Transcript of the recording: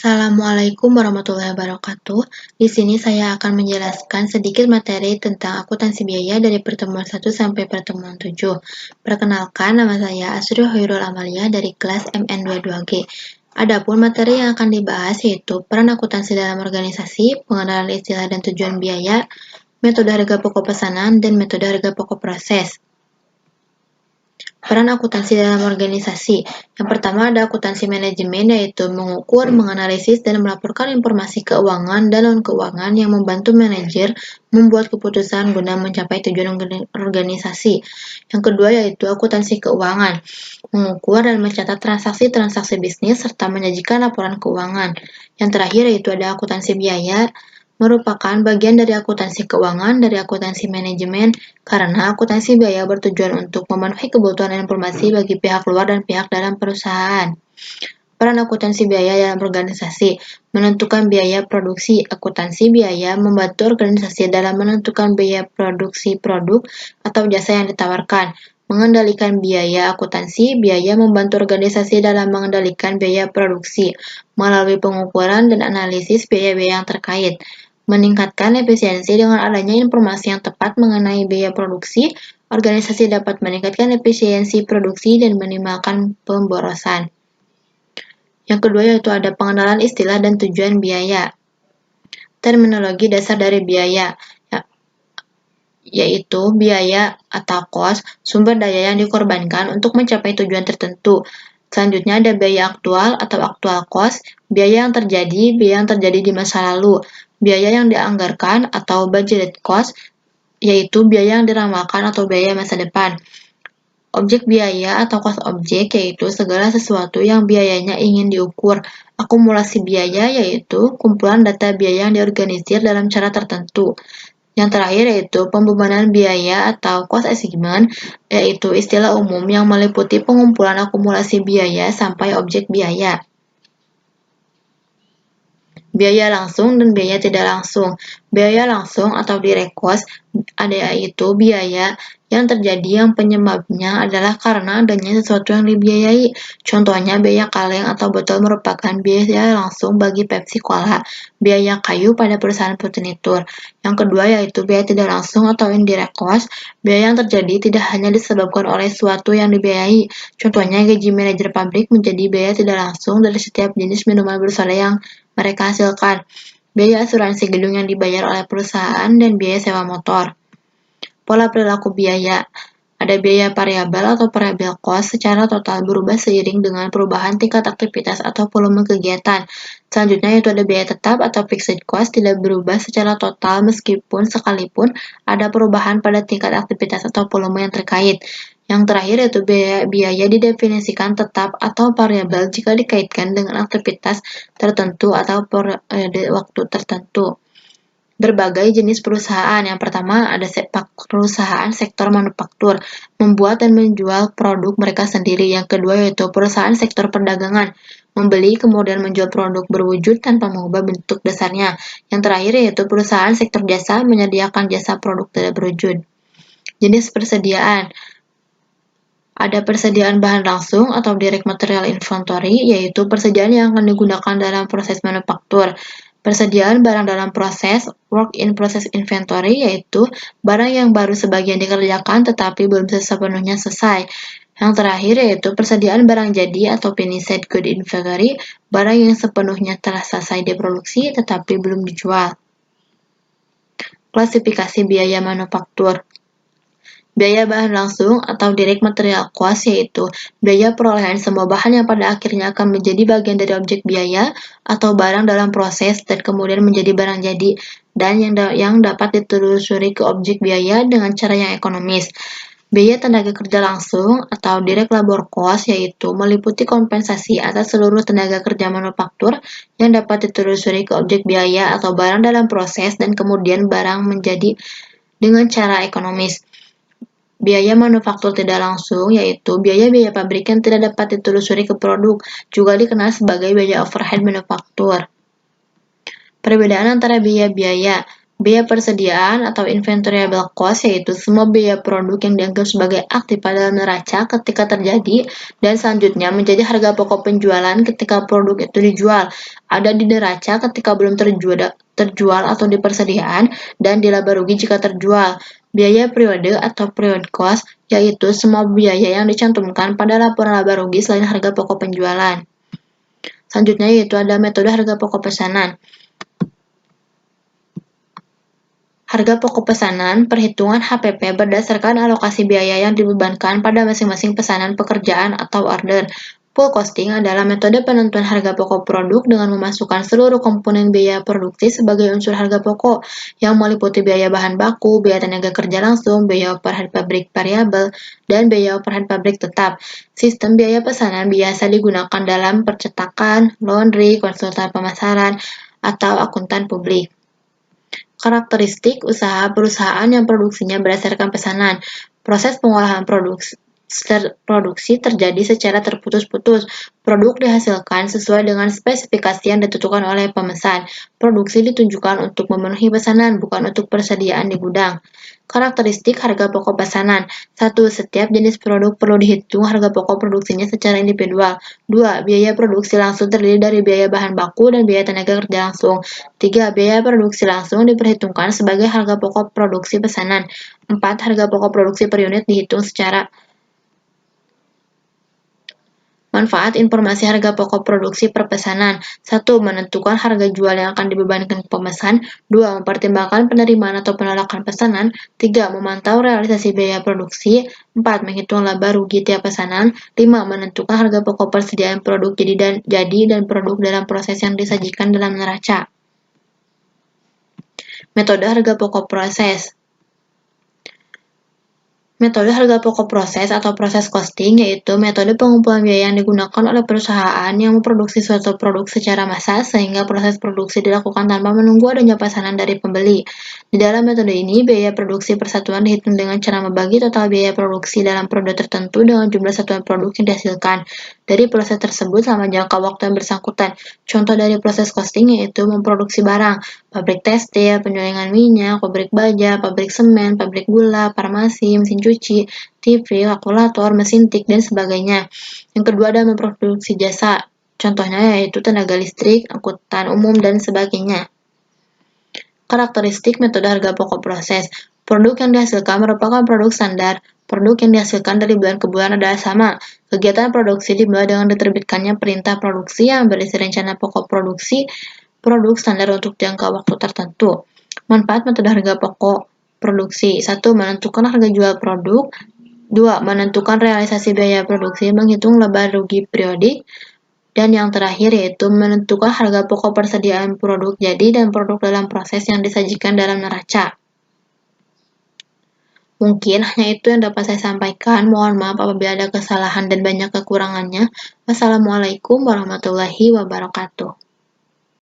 Assalamualaikum warahmatullahi wabarakatuh. Di sini saya akan menjelaskan sedikit materi tentang akuntansi biaya dari pertemuan 1 sampai pertemuan 7. Perkenalkan, nama saya Asri Hoirul Amalia dari kelas MN22G. Adapun materi yang akan dibahas yaitu peran akuntansi dalam organisasi, pengenalan istilah dan tujuan biaya, metode harga pokok pesanan, dan metode harga pokok proses. Peran akuntansi dalam organisasi. Yang pertama ada akuntansi manajemen, yaitu mengukur, menganalisis, dan melaporkan informasi keuangan dan non-keuangan yang membantu manajer membuat keputusan guna mencapai tujuan organisasi. Yang kedua yaitu akuntansi keuangan, mengukur dan mencatat transaksi-transaksi bisnis serta menyajikan laporan keuangan. Yang terakhir yaitu ada akuntansi biaya, merupakan bagian dari akuntansi keuangan dari akuntansi manajemen karena akuntansi biaya bertujuan untuk memenuhi kebutuhan informasi bagi pihak luar dan pihak dalam perusahaan. Peran akuntansi biaya dalam organisasi, menentukan biaya produksi. Akuntansi biaya membantu organisasi dalam menentukan biaya produksi produk atau jasa yang ditawarkan. Mengendalikan biaya akuntansi, biaya membantu organisasi dalam mengendalikan biaya produksi melalui pengukuran dan analisis biaya-biaya yang terkait. Meningkatkan efisiensi dengan adanya informasi yang tepat mengenai biaya produksi, organisasi dapat meningkatkan efisiensi produksi dan minimalkan pemborosan. Yang kedua yaitu ada pengenalan istilah dan tujuan biaya. Terminologi dasar dari biaya, yaitu biaya atau cost, sumber daya yang dikorbankan untuk mencapai tujuan tertentu. Selanjutnya ada biaya aktual atau actual cost, biaya yang terjadi di masa lalu. Biaya yang dianggarkan atau budgeted cost, yaitu biaya yang diramalkan atau biaya masa depan. Objek biaya atau cost objek, yaitu segala sesuatu yang biayanya ingin diukur. Akumulasi biaya, yaitu kumpulan data biaya yang diorganisir dalam cara tertentu. Yang terakhir yaitu pembebanan biaya atau cost assignment, yaitu istilah umum yang meliputi pengumpulan akumulasi biaya sampai objek biaya. Biaya langsung dan biaya tidak langsung. Biaya langsung atau direct cost yaitu biaya yang terjadi yang penyebabnya adalah karena adanya sesuatu yang dibiayai. Contohnya biaya kaleng atau botol merupakan biaya langsung bagi Pepsi Cola, biaya kayu pada perusahaan Putinitur. Yang kedua yaitu biaya tidak langsung atau indirect cost, biaya yang terjadi tidak hanya disebabkan oleh sesuatu yang dibiayai. Contohnya gaji manajer pabrik menjadi biaya tidak langsung dari setiap jenis minuman bersoda yang mereka hasilkan, biaya asuransi gedung yang dibayar oleh perusahaan, dan biaya sewa motor. Pola perilaku biaya. Ada biaya variabel atau variable cost secara total berubah seiring dengan perubahan tingkat aktivitas atau volume kegiatan. Selanjutnya yaitu ada biaya tetap atau fixed cost, tidak berubah secara total sekalipun ada perubahan pada tingkat aktivitas atau volume yang terkait. Yang terakhir yaitu biaya didefinisikan tetap atau variabel jika dikaitkan dengan aktivitas tertentu atau periode waktu tertentu. Berbagai jenis perusahaan. Yang pertama ada perusahaan sektor manufaktur, membuat dan menjual produk mereka sendiri. Yang kedua yaitu perusahaan sektor perdagangan, membeli kemudian menjual produk berwujud tanpa mengubah bentuk dasarnya. Yang terakhir yaitu perusahaan sektor jasa, menyediakan jasa produk tidak berwujud. Jenis persediaan. Ada persediaan bahan langsung atau direct material inventory, yaitu persediaan yang akan digunakan dalam proses manufaktur. Persediaan barang dalam proses, work in process inventory, yaitu barang yang baru sebagian dikerjakan tetapi belum sepenuhnya selesai. Yang terakhir yaitu persediaan barang jadi atau finished good inventory, barang yang sepenuhnya telah selesai diproduksi tetapi belum dijual. Klasifikasi biaya manufaktur. Biaya bahan langsung atau direct material cost, yaitu biaya perolehan semua bahan yang pada akhirnya akan menjadi bagian dari objek biaya atau barang dalam proses dan kemudian menjadi barang jadi, dan yang dapat ditelusuri ke objek biaya dengan cara yang ekonomis. Biaya tenaga kerja langsung atau direct labor cost, yaitu meliputi kompensasi atas seluruh tenaga kerja manufaktur yang dapat ditelusuri ke objek biaya atau barang dalam proses dan kemudian barang menjadi dengan cara ekonomis. Biaya manufaktur tidak langsung, yaitu biaya-biaya pabrik yang tidak dapat ditelusuri ke produk, juga dikenal sebagai biaya overhead manufaktur. Perbedaan antara biaya-biaya. Biaya persediaan atau inventoriable cost yaitu semua biaya produk yang dianggap sebagai aktif pada neraca ketika terjadi dan selanjutnya menjadi harga pokok penjualan ketika produk itu dijual, ada di neraca ketika belum terjual atau di persediaan, dan di laba rugi jika terjual. Biaya periode atau period cost yaitu semua biaya yang dicantumkan pada laporan laba rugi selain harga pokok penjualan. Selanjutnya yaitu ada metode harga pokok pesanan. Harga pokok pesanan, perhitungan HPP berdasarkan alokasi biaya yang dibebankan pada masing-masing pesanan pekerjaan atau order. Full costing adalah metode penentuan harga pokok produk dengan memasukkan seluruh komponen biaya produksi sebagai unsur harga pokok, yang meliputi biaya bahan baku, biaya tenaga kerja langsung, biaya overhead pabrik variabel, dan biaya overhead pabrik tetap. Sistem biaya pesanan biasa digunakan dalam percetakan, laundry, konsultan pemasaran, atau akuntan publik. Karakteristik usaha perusahaan yang produksinya berdasarkan pesanan. Proses pengolahan produksi terjadi secara terputus-putus. Produk dihasilkan sesuai dengan spesifikasi yang ditentukan oleh pemesan. Produksi ditunjukkan untuk memenuhi pesanan, bukan untuk persediaan di gudang. Karakteristik harga pokok pesanan. 1. Setiap jenis produk perlu dihitung harga pokok produksinya secara individual. 2. Biaya produksi langsung terdiri dari biaya bahan baku dan biaya tenaga kerja langsung. 3. Biaya produksi langsung diperhitungkan sebagai harga pokok produksi pesanan. 4. Harga pokok produksi per unit dihitung secara manfaat informasi harga pokok produksi per pesanan. 1. Menentukan harga jual yang akan dibebankan ke pemesan. 2. Mempertimbangkan penerimaan atau penolakan pesanan. 3. Memantau realisasi biaya produksi. 4. Menghitung laba rugi tiap pesanan. 5. Menentukan harga pokok persediaan produk jadi dan produk dalam proses yang disajikan dalam neraca. Metode harga pokok proses. Metode harga pokok proses atau proses costing yaitu metode pengumpulan biaya yang digunakan oleh perusahaan yang memproduksi suatu produk secara massal sehingga proses produksi dilakukan tanpa menunggu adanya pesanan dari pembeli. Di dalam metode ini, biaya produksi persatuan dihitung dengan cara membagi total biaya produksi dalam periode tertentu dengan jumlah satuan produk yang dihasilkan dari proses tersebut selama jangka waktu yang bersangkutan. Contoh dari proses costing yaitu memproduksi barang, pabrik tekstil, penyulingan minyak, pabrik baja, pabrik semen, pabrik gula, farmasi, mesin cuci, TV, kalkulator, mesin tik, dan sebagainya. Yang kedua adalah memproduksi jasa, contohnya yaitu tenaga listrik, angkutan umum, dan sebagainya. Karakteristik metode harga pokok proses. Produk yang dihasilkan merupakan produk standar. Produk yang dihasilkan dari bulan ke bulan adalah sama. Kegiatan produksi dimulai dengan diterbitkannya perintah produksi yang berisi rencana pokok produksi produk standar untuk jangka waktu tertentu. Manfaat metode harga pokok produksi. 1. Menentukan harga jual produk. 2. Menentukan realisasi biaya produksi, menghitung laba rugi periodik. Dan yang terakhir yaitu menentukan harga pokok persediaan produk jadi dan produk dalam proses yang disajikan dalam neraca. Mungkin hanya itu yang dapat saya sampaikan. Mohon maaf apabila ada kesalahan dan banyak kekurangannya. Wassalamualaikum warahmatullahi wabarakatuh.